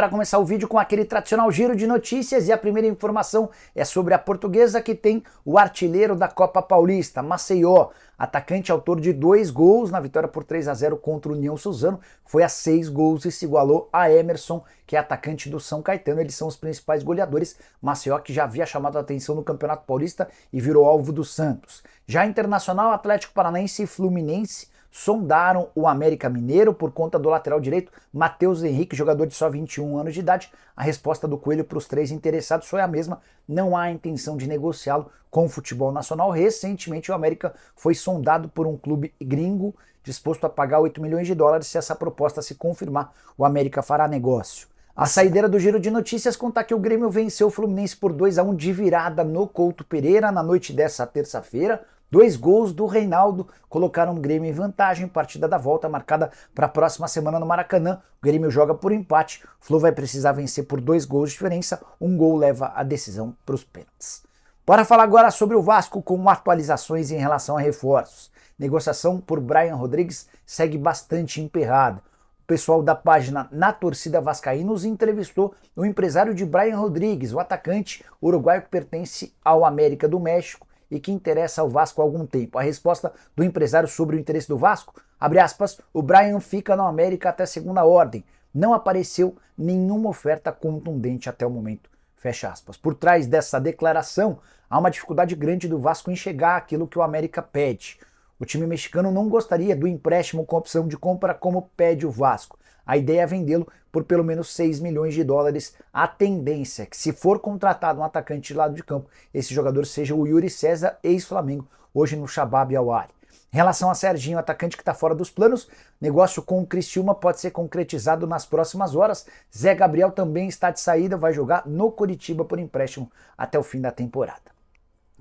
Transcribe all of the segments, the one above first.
Para começar o vídeo com aquele tradicional giro de notícias, e a primeira informação é sobre a Portuguesa, que tem o artilheiro da Copa Paulista, Maceió, atacante autor de 2 gols na vitória por 3-0 contra o União Suzano, foi a 6 gols e se igualou a Emerson, que é atacante do São Caetano. Eles são os principais goleadores. Maceió, que já havia chamado a atenção no Campeonato Paulista e virou alvo do Santos. Já Internacional, Atlético Paranaense e Fluminense sondaram o América Mineiro por conta do lateral direito Matheus Henrique, jogador de só 21 anos de idade. A resposta do Coelho para os 3 interessados foi a mesma: não há intenção de negociá-lo com o futebol nacional. Recentemente o América foi sondado por um clube gringo disposto a pagar 8 milhões de dólares. Se essa proposta se confirmar, o América fará negócio. A saideira do giro de notícias conta que o Grêmio venceu o Fluminense por 2-1 de virada no Couto Pereira na noite dessa terça-feira. 2 gols do Reinaldo colocaram o Grêmio em vantagem. Partida da volta marcada para a próxima semana no Maracanã. O Grêmio joga por empate. O Flu vai precisar vencer por 2 gols de diferença. Um gol leva a decisão para os pênaltis. Bora falar agora sobre o Vasco com atualizações em relação a reforços. Negociação por Brian Rodrigues segue bastante emperrada. O pessoal da página Na Torcida Vascaína nos entrevistou o empresário de Brian Rodrigues, o atacante uruguaio que pertence ao América do México e que interessa ao Vasco há algum tempo. A resposta do empresário sobre o interesse do Vasco, abre aspas, o Brian fica no América até segunda ordem. Não apareceu nenhuma oferta contundente até o momento. Fecha aspas. Por trás dessa declaração, há uma dificuldade grande do Vasco em chegar àquilo que o América pede. O time mexicano não gostaria do empréstimo com opção de compra como pede o Vasco. A ideia é vendê-lo por pelo menos 6 milhões de dólares. A tendência é que, se for contratado um atacante de lado de campo, esse jogador seja o Yuri César, ex-Flamengo, hoje no Shabab Al-Ahly. Em relação a Serginho, atacante que está fora dos planos, negócio com o Criciúma pode ser concretizado nas próximas horas. Zé Gabriel também está de saída, vai jogar no Coritiba por empréstimo até o fim da temporada.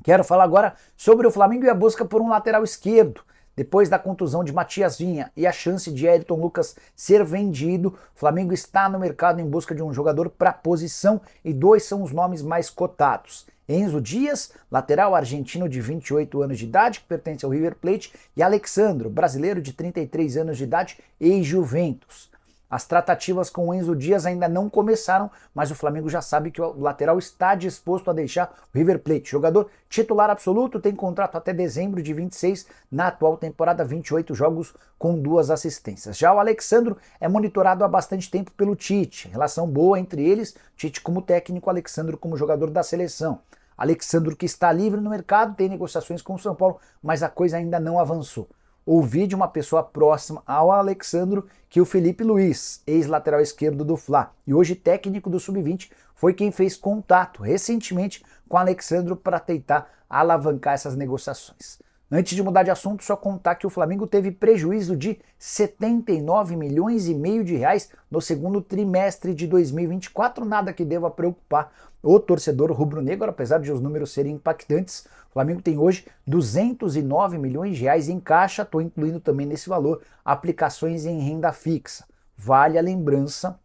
Quero falar agora sobre o Flamengo e a busca por um lateral esquerdo. Depois da contusão de Matias Vinha e a chance de Ayrton Lucas ser vendido, o Flamengo está no mercado em busca de um jogador para a posição e 2 são os nomes mais cotados. Enzo Dias, lateral argentino de 28 anos de idade, que pertence ao River Plate, e Alexandro, brasileiro de 33 anos de idade, ex-Juventus. As tratativas com o Enzo Dias ainda não começaram, mas o Flamengo já sabe que o lateral está disposto a deixar o River Plate. Jogador titular absoluto, tem contrato até dezembro de 26, na atual temporada 28 jogos com 2 assistências. Já o Alexandro é monitorado há bastante tempo pelo Tite. Relação boa entre eles, Tite como técnico, Alexandro como jogador da seleção. Alexandro, que está livre no mercado, tem negociações com o São Paulo, mas a coisa ainda não avançou. Ouvi de uma pessoa próxima ao Alexandro que o Felipe Luiz, ex-lateral esquerdo do Fla e hoje técnico do Sub-20, foi quem fez contato recentemente com o Alexandro para tentar alavancar essas negociações. Antes de mudar de assunto, só contar que o Flamengo teve prejuízo de 79 milhões e meio de reais no segundo trimestre de 2024, nada que deva preocupar o torcedor rubro-negro, apesar de os números serem impactantes. O Flamengo tem hoje 209 milhões de reais em caixa, estou incluindo também nesse valor aplicações em renda fixa. Vale a lembrança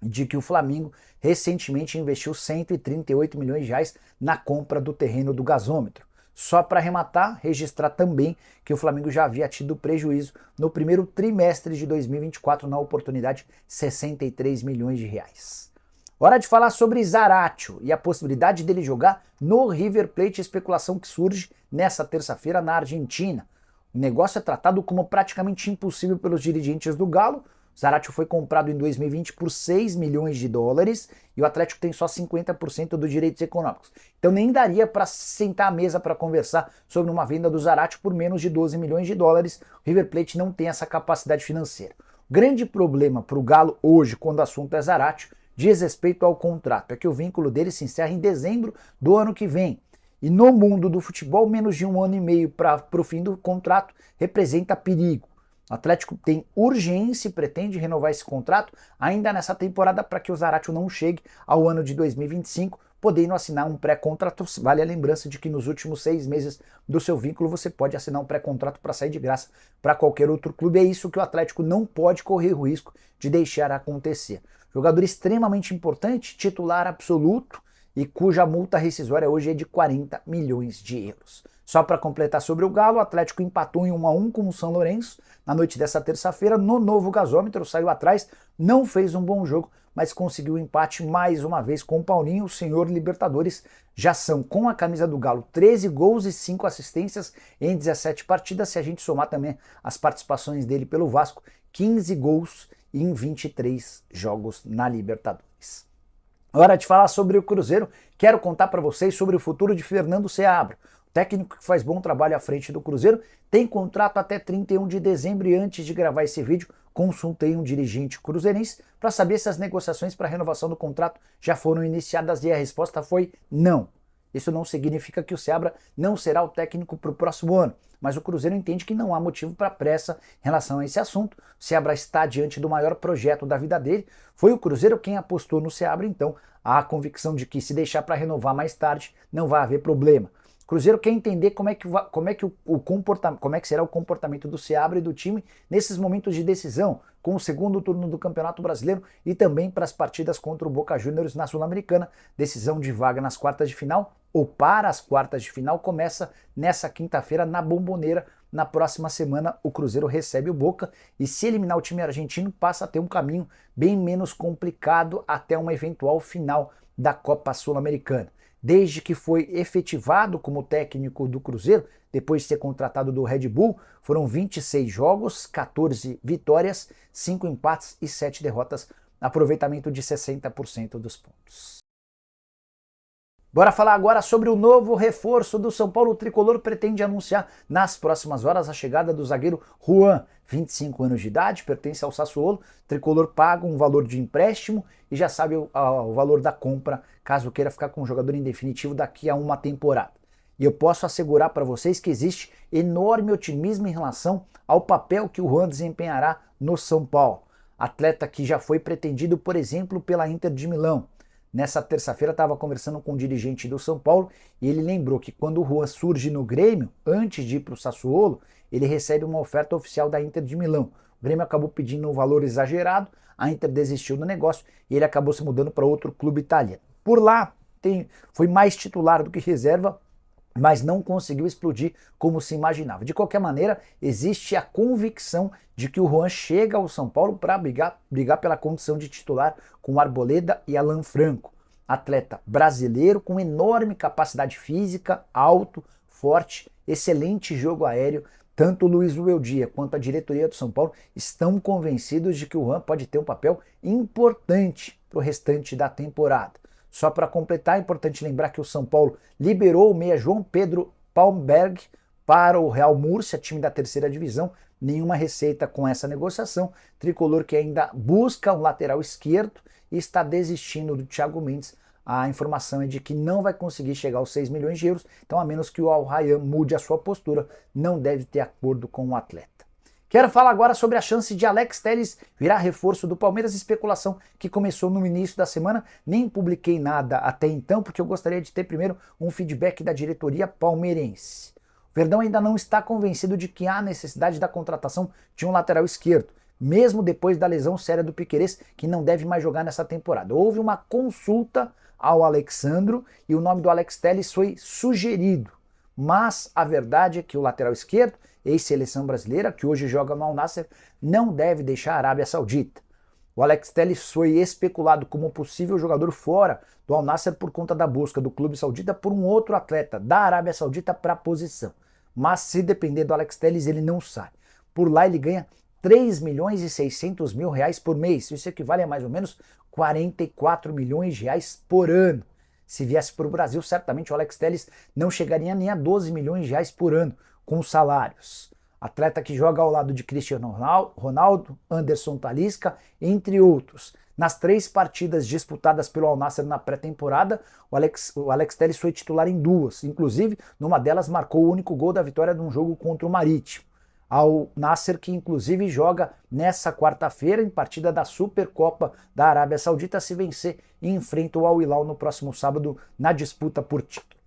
de que o Flamengo recentemente investiu 138 milhões de reais na compra do terreno do gasômetro. Só para arrematar, registrar também que o Flamengo já havia tido prejuízo no primeiro trimestre de 2024, na oportunidade 63 milhões de reais. Hora de falar sobre Zaratio e a possibilidade dele jogar no River Plate, especulação que surge nessa terça-feira na Argentina. O negócio é tratado como praticamente impossível pelos dirigentes do Galo. Zaratio foi comprado em 2020 por 6 milhões de dólares e o Atlético tem só 50% dos direitos econômicos. Então nem daria para sentar à mesa para conversar sobre uma venda do Zaratio por menos de 12 milhões de dólares. O River Plate não tem essa capacidade financeira. O grande problema para o Galo hoje, quando o assunto é Zaratio, diz respeito ao contrato, é que o vínculo dele se encerra em dezembro do ano que vem. E no mundo do futebol, menos de 1 ano e meio para o fim do contrato representa perigo. O Atlético tem urgência e pretende renovar esse contrato ainda nessa temporada para que o Zaratio não chegue ao ano de 2025, podendo assinar um pré-contrato. Vale a lembrança de que nos últimos 6 meses do seu vínculo você pode assinar um pré-contrato para sair de graça para qualquer outro clube. É isso que o Atlético não pode correr o risco de deixar acontecer. Jogador extremamente importante, titular absoluto e cuja multa rescisória hoje é de 40 milhões de euros. Só para completar sobre o Galo, o Atlético empatou em 1-1 com o São Lourenço na noite dessa terça-feira no novo gasômetro, saiu atrás, não fez um bom jogo, mas conseguiu o empate mais uma vez com o Paulinho, o senhor Libertadores. Já são, com a camisa do Galo, 13 gols e 5 assistências em 17 partidas, se a gente somar também as participações dele pelo Vasco, 15 gols em 23 jogos na Libertadores. Hora de falar sobre o Cruzeiro, quero contar para vocês sobre o futuro de Fernando Seabra. O técnico que faz bom trabalho à frente do Cruzeiro tem contrato até 31 de dezembro e antes de gravar esse vídeo, consultei um dirigente cruzeirense para saber se as negociações para a renovação do contrato já foram iniciadas e a resposta foi não. Isso não significa que o Seabra não será o técnico para o próximo ano, mas o Cruzeiro entende que não há motivo para pressa em relação a esse assunto. O Seabra está diante do maior projeto da vida dele, foi o Cruzeiro quem apostou no Seabra, então há a convicção de que se deixar para renovar mais tarde não vai haver problema. O Cruzeiro quer entender como é que será o comportamento do Seabra e do time nesses momentos de decisão, com o segundo turno do Campeonato Brasileiro e também para as partidas contra o Boca Juniors na Sul-Americana. Decisão de vaga nas quartas de final ou para as quartas de final começa nessa quinta-feira na Bombonera. Na próxima semana o Cruzeiro recebe o Boca e, se eliminar o time argentino, passa a ter um caminho bem menos complicado até uma eventual final da Copa Sul-Americana. Desde que foi efetivado como técnico do Cruzeiro, depois de ser contratado do Red Bull, foram 26 jogos, 14 vitórias, 5 empates e 7 derrotas, aproveitamento de 60% dos pontos. Bora falar agora sobre o novo reforço do São Paulo. O tricolor pretende anunciar nas próximas horas a chegada do zagueiro Juan, 25 anos de idade, pertence ao Sassuolo. O tricolor paga um valor de empréstimo e já sabe o valor da compra, caso queira ficar com o jogador em definitivo daqui a uma temporada. E eu posso assegurar para vocês que existe enorme otimismo em relação ao papel que o Juan desempenhará no São Paulo. Atleta que já foi pretendido, por exemplo, pela Inter de Milão. Nessa terça-feira estava conversando com um dirigente do São Paulo e ele lembrou que quando o Juan surge no Grêmio, antes de ir para o Sassuolo, ele recebe uma oferta oficial da Inter de Milão. O Grêmio acabou pedindo um valor exagerado, a Inter desistiu do negócio e ele acabou se mudando para outro clube italiano. Por lá foi mais titular do que reserva, mas não conseguiu explodir como se imaginava. De qualquer maneira, existe a convicção de que o Juan chega ao São Paulo para brigar pela condição de titular com Arboleda e Alan Franco. Atleta brasileiro com enorme capacidade física, alto, forte, excelente jogo aéreo. Tanto o Luiz Ueldia quanto a diretoria do São Paulo estão convencidos de que o Juan pode ter um papel importante para o restante da temporada. Só para completar, é importante lembrar que o São Paulo liberou o meia João Pedro Palmberg para o Real Múrcia, time da terceira divisão. Nenhuma receita com essa negociação. Tricolor que ainda busca um lateral esquerdo e está desistindo do Thiago Mendes. A informação é de que não vai conseguir chegar aos 6 milhões de euros, então a menos que o Al Rayyan mude a sua postura, não deve ter acordo com o atleta. Quero falar agora sobre a chance de Alex Telles virar reforço do Palmeiras, especulação que começou no início da semana. Nem publiquei nada até então, porque eu gostaria de ter primeiro um feedback da diretoria palmeirense. O Verdão ainda não está convencido de que há necessidade da contratação de um lateral esquerdo, mesmo depois da lesão séria do Piquerez, que não deve mais jogar nessa temporada. Houve uma consulta ao Alexandro e o nome do Alex Telles foi sugerido, mas a verdade é que o lateral esquerdo, ex-seleção brasileira, que hoje joga no Al Nassr, não deve deixar a Arábia Saudita. O Alex Telles foi especulado como possível jogador fora do Al Nassr por conta da busca do clube saudita por um outro atleta da Arábia Saudita para a posição. Mas se depender do Alex Telles, ele não sai. Por lá ele ganha 3 milhões e 600 mil reais por mês. Isso equivale a mais ou menos 44 milhões de reais por ano. Se viesse para o Brasil, certamente o Alex Telles não chegaria nem a 12 milhões de reais por ano com salários. Atleta que joga ao lado de Cristiano Ronaldo, Anderson Talisca, entre outros. Nas 3 partidas disputadas pelo Al Nassr na pré-temporada, o Alex Telles foi titular em 2. Inclusive, numa delas marcou o único gol da vitória de um jogo contra o Marítimo. Al Nassr, que inclusive joga nessa quarta-feira em partida da Supercopa da Arábia Saudita, se vencer e enfrenta o Al Hilal no próximo sábado na disputa por título.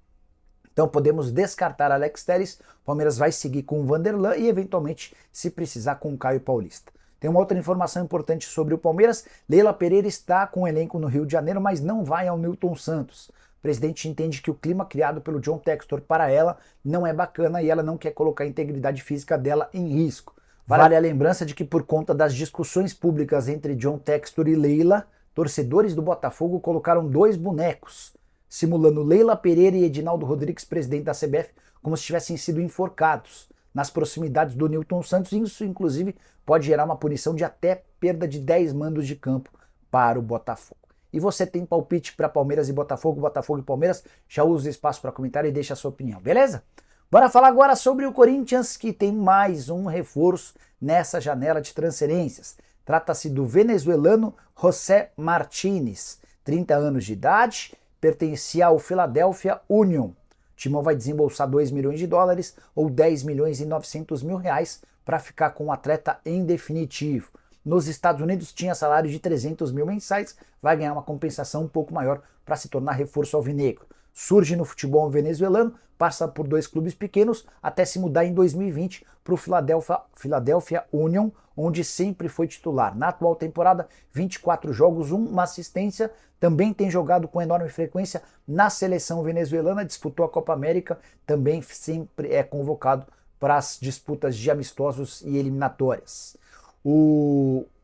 Então podemos descartar Alex Telles, o Palmeiras vai seguir com o Vanderlan e eventualmente, se precisar, com o Caio Paulista. Tem uma outra informação importante sobre o Palmeiras. Leila Pereira está com o elenco no Rio de Janeiro, mas não vai ao Newton Santos. presidente entende que o clima criado pelo John Textor para ela não é bacana e ela não quer colocar a integridade física dela em risco. Vale a lembrança de que por conta das discussões públicas entre John Textor e Leila, torcedores do Botafogo colocaram 2 bonecos, simulando Leila Pereira e Edinaldo Rodrigues, presidente da CBF, como se tivessem sido enforcados nas proximidades do Newton Santos. Isso, inclusive, pode gerar uma punição de até perda de 10 mandos de campo para o Botafogo. E você tem palpite para Palmeiras e Botafogo, Botafogo e Palmeiras? Já usa o espaço para comentar e deixa a sua opinião, beleza? Bora falar agora sobre o Corinthians, que tem mais um reforço nessa janela de transferências. Trata-se do venezuelano José Martínez, 30 anos de idade, pertencia ao Philadelphia Union. O Timão vai desembolsar 2 milhões de dólares ou 10 milhões e 900 mil reais para ficar com o atleta em definitivo. Nos Estados Unidos tinha salário de 300 mil mensais, vai ganhar uma compensação um pouco maior para se tornar reforço alvinegro. Surge no futebol venezuelano, passa por 2 clubes pequenos até se mudar em 2020 para o Philadelphia Union, onde sempre foi titular. Na atual temporada, 24 jogos, 1 assistência, também tem jogado com enorme frequência na seleção venezuelana, disputou a Copa América, também sempre é convocado para as disputas de amistosos e eliminatórias.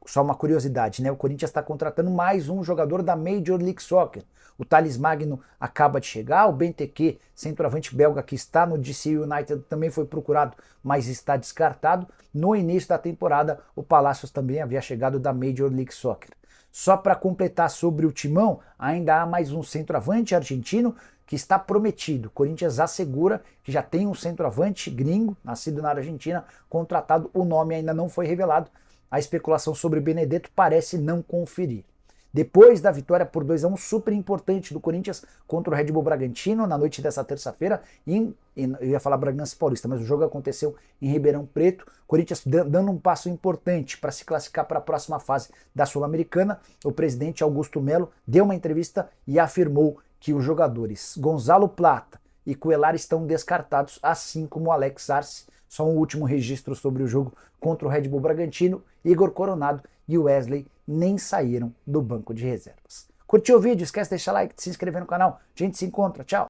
Só uma curiosidade, né? O Corinthians está contratando mais um jogador da Major League Soccer. O Thales Magno acaba de chegar, o Benteke, centroavante belga que está no DC United, também foi procurado, mas está descartado. No início da temporada, o Palacios também havia chegado da Major League Soccer. Só para completar sobre o Timão, ainda há mais um centroavante argentino que está prometido. O Corinthians assegura que já tem um centroavante gringo, nascido na Argentina, contratado. O nome ainda não foi revelado. A especulação sobre Benedetto parece não conferir. Depois da vitória por 2-1 super importante do Corinthians contra o Red Bull Bragantino na noite dessa terça-feira, eu ia falar Bragança Paulista, mas o jogo aconteceu em Ribeirão Preto, Corinthians dando um passo importante para se classificar para a próxima fase da Sul-Americana. O presidente Augusto Melo deu uma entrevista e afirmou que os jogadores Gonzalo Plata e Cuellar estão descartados, assim como Alex Arce. Só um último registro sobre o jogo contra o Red Bull Bragantino: Igor Coronado e Wesley nem saíram do banco de reservas. Curtiu o vídeo? Esquece de deixar like, de se inscrever no canal. A gente se encontra. Tchau!